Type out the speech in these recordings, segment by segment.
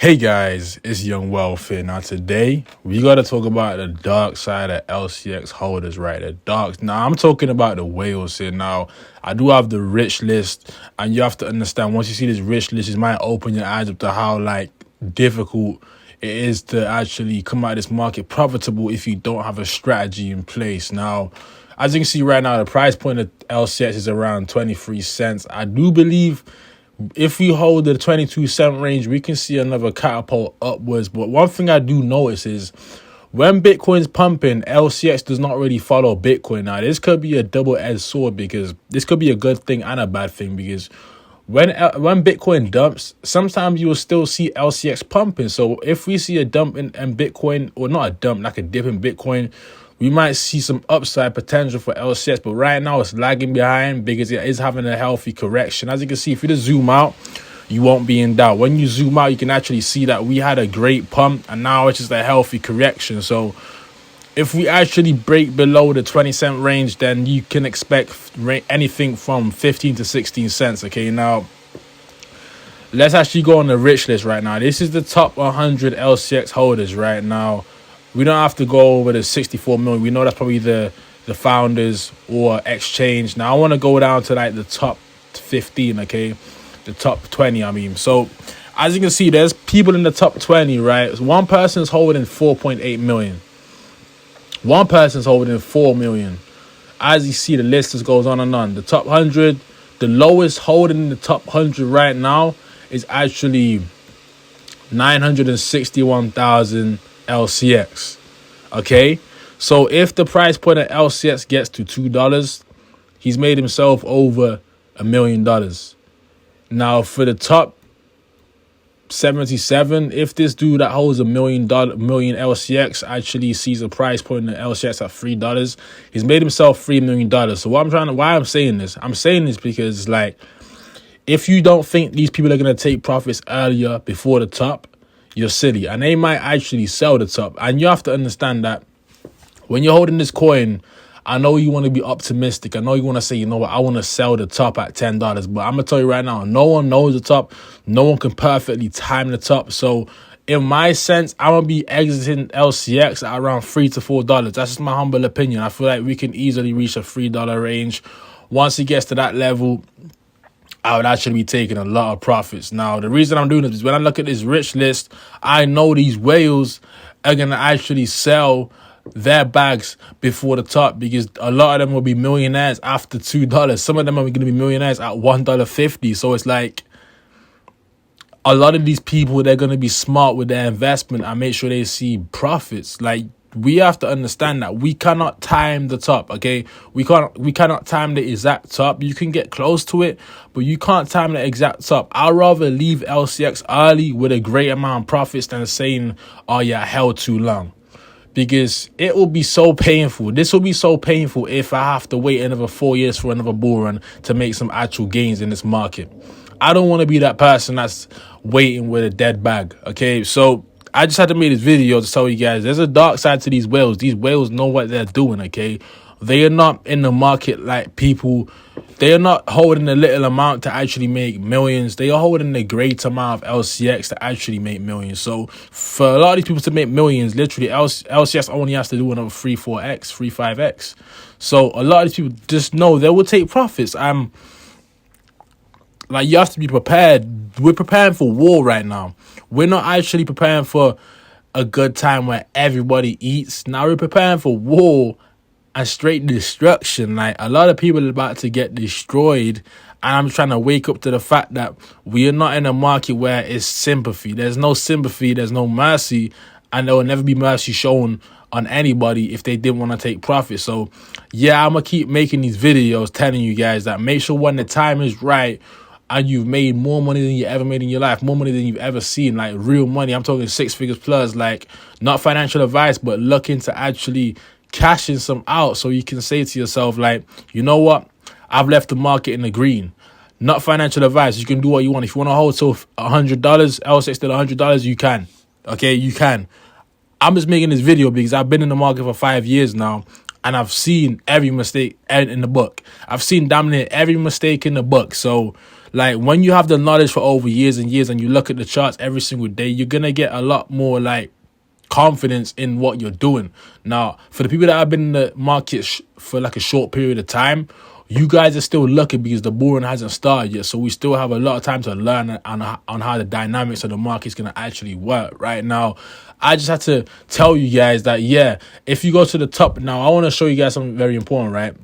Hey guys, it's Young Wealth here. Now today we gotta talk about the dark side of LCX holders, right? The dark. Now I'm talking about the whales here. Now I do have the rich list, and you have to understand once you see this rich list, it might open your eyes up to how difficult it is to actually come out of this market profitable if you don't have a strategy in place. Now, as you can see right now, the price point of LCX is around 23 cents. I do believe if we hold the 22-cent range, we can see another catapult upwards. But one thing I do notice is when Bitcoin's pumping, LCX does not really follow Bitcoin. Now, this could be a double-edged sword because this could be a good thing and a bad thing because when Bitcoin dumps, sometimes you will still see LCX pumping. So if we see a dump in Bitcoin, or not a dump, like a dip in Bitcoin, we might see some upside potential for LCX, but right now it's lagging behind because it is having a healthy correction. As you can see, if you just zoom out, you won't be in doubt. When you zoom out, you can actually see that we had a great pump and now it's just a healthy correction. So if we actually break below the 20-cent range, then you can expect anything from 15 to 16 cents. Okay, now let's actually go on the rich list right now. This is the top 100 LCX holders right now. We don't have to go over the 64 million. We know that's probably the founders or exchange. Now, I want to go down to like the top 15, okay? The top 20, I mean. So, as you can see, there's people in the top 20, right? One person's holding 4.8 million. One person's holding 4 million. As you see, the list just goes on and on. The top 100, the lowest holding in the top 100 right now is actually 961,000 LCX. Okay, so if the price point of LCX gets to $2, he's made himself over $1 million. Now for the top 77, if this dude that holds $1 million LCX actually sees a price point in LCX at $3, he's made himself $3 million. So why I'm saying this because if you don't think these people are gonna take profits earlier before the top, you're silly, and they might actually sell the top. And you have to understand that when you're holding this coin, I know you want to be optimistic. I know you want to say, you know what, I want to sell the top at $10. But I'm going to tell you right now, no one knows the top. No one can perfectly time the top. So in my sense, I'm going to be exiting LCX at around $3 to $4. That's just my humble opinion. I feel like we can easily reach a $3 range. Once it gets to that level, I would actually be taking a lot of profits. Now, the reason I'm doing this is when I look at this rich list, I know these whales are going to actually sell their bags before the top because a lot of them will be millionaires after $2. Some of them are going to be millionaires at $1.50. So it's like a lot of these people, they're going to be smart with their investment and make sure they see profits. We have to understand that we cannot time the top, okay? We cannot time the exact top. You can get close to it, but you can't time the exact top. I'd rather leave LCX early with a great amount of profits than saying, oh yeah, I held too long. Because it will be so painful. This will be so painful if I have to wait another 4 years for another bull run to make some actual gains in this market. I don't want to be that person that's waiting with a dead bag, okay? So I just had to make this video to tell you guys there's a dark side to these whales. These whales know what they're doing, okay? They are not in the market like people. They are not holding a little amount to actually make millions. They are holding a great amount of LCX to actually make millions. So for a lot of these people to make millions, literally LCX only has to do another 3-4x, 3-5x. So a lot of these people just know they will take profits. You have to be prepared. We're preparing for war right now. We're not actually preparing for a good time where everybody eats. Now we're preparing for war and straight destruction. A lot of people are about to get destroyed, and I'm trying to wake up to the fact that we are not in a market where it's sympathy. There's no sympathy, there's no mercy, and there will never be mercy shown on anybody if they didn't want to take profit. So yeah, I'm gonna keep making these videos telling you guys that make sure when the time is right and you've made more money than you ever made in your life, more money than you've ever seen, real money. I'm talking 6 figures plus, not financial advice, but looking to actually cashing some out so you can say to yourself, you know what? I've left the market in the green. Not financial advice. You can do what you want. If you want to hold till $100, LCX to $100, you can. Okay, you can. I'm just making this video because I've been in the market for 5 years now, and I've seen every mistake in the book. I've seen damn near every mistake in the book. So Like, when you have the knowledge for over years and years and you look at the charts every single day, you're going to get a lot more, like, confidence in what you're doing. Now, for the people that have been in the market for like a short period of time, you guys are still lucky because the bull run hasn't started yet. So we still have a lot of time to learn on how the dynamics of the market is going to actually work. Right now, I just had to tell you guys that, yeah, if you go to the top now, I want to show you guys something very important, right?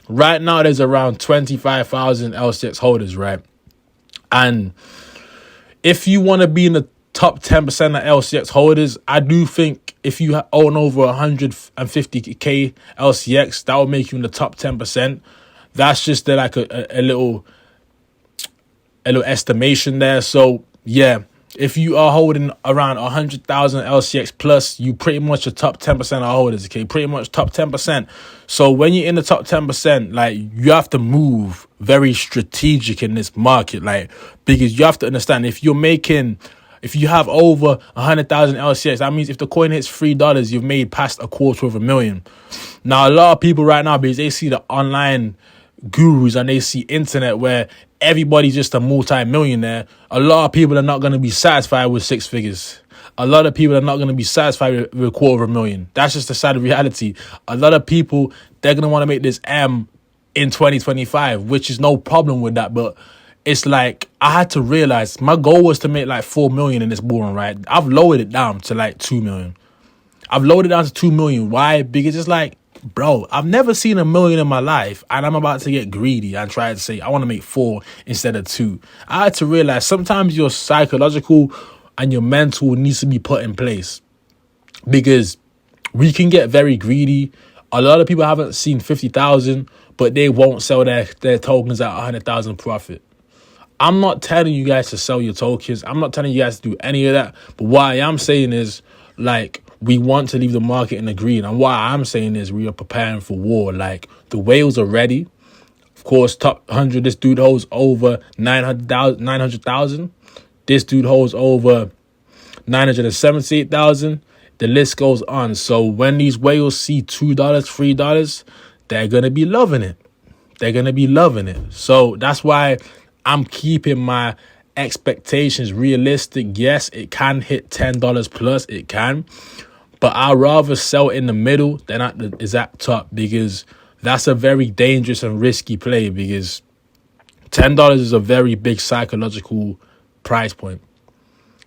Right now, there's around 25,000 LCX holders, right? And if you want to be in the top 10% of LCX holders, I do think if you own over 150k LCX, that will make you in the top 10%. That's just like a little estimation there. So yeah, if you are holding around 100,000 LCX plus, you pretty much a top 10% of holders, okay? Pretty much top 10%. So when you're in the top 10%, like, you have to move very strategic in this market, like, because you have to understand, if you have over 100,000 LCX, that means if the coin hits $3, you've made past $250,000. Now, a lot of people right now, because they see the online gurus and they see internet where everybody's just a multi-millionaire, a lot of people are not going to be satisfied with six figures. A lot of people are not going to be satisfied with $250,000. That's just the sad reality. A lot of people, they're going to want to make this M in 2025, which is no problem with that, but it's like, I had to realize my goal was to make like 4 million in this bull run, right? I've lowered it down to like 2 million. I've lowered it down to 2 million. Why? Because it's like, bro, I've never seen $1 million in my life, and I'm about to get greedy and try to say I want to make 4 instead of 2. I had to realize sometimes your psychological and your mental needs to be put in place, because we can get very greedy. A lot of people haven't seen 50,000, but they won't sell their tokens at 100,000 profit. I'm not telling you guys to sell your tokens. I'm not telling you guys to do any of that. But what I am saying is, like, we want to leave the market in the green. And what I'm saying is we are preparing for war. Like, the whales are ready. Of course, top 100, this dude holds over 900,000. This dude holds over 978,000. The list goes on. So when these whales see $2, $3, they're going to be loving it. They're going to be loving it. So that's why I'm keeping my expectations realistic. Yes, it can hit $10 plus. It can. But I'd rather sell in the middle than at the exact top, because that's a very dangerous and risky play, because $10 is a very big psychological price point.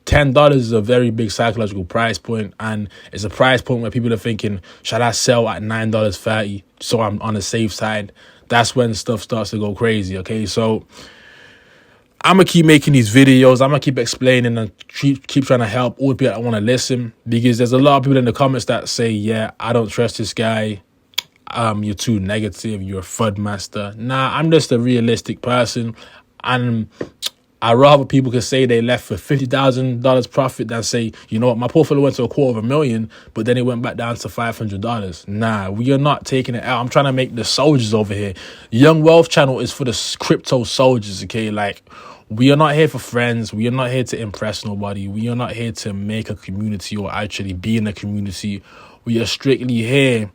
$10 is a very big psychological price point, and it's a price point where people are thinking, should I sell at $9.30 so I'm on the safe side? That's when stuff starts to go crazy, okay? So I'm going to keep making these videos. I'm going to keep explaining and keep trying to help all the people that want to listen, because there's a lot of people in the comments that say, yeah, I don't trust this guy. You're too negative. You're a FUD master. Nah, I'm just a realistic person. And I'd rather people could say they left for $50,000 profit than say, you know what, my portfolio went to $250,000, but then it went back down to $500. Nah, we are not taking it out. I'm trying to make the soldiers over here. Young Wealth Channel is for the crypto soldiers, okay? Like, we are not here for friends. We are not here to impress nobody. We are not here to make a community or actually be in a community. We are strictly here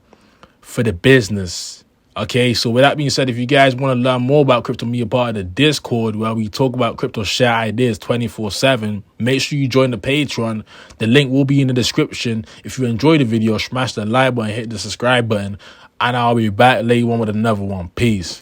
for the business. Okay, so with that being said, if you guys want to learn more about crypto, be a part of the Discord where we talk about crypto, share ideas 24/7. Make sure you join the Patreon. The link will be in the description. If you enjoyed the video, smash the like button, hit the subscribe button, and I'll be back later on with another one. Peace.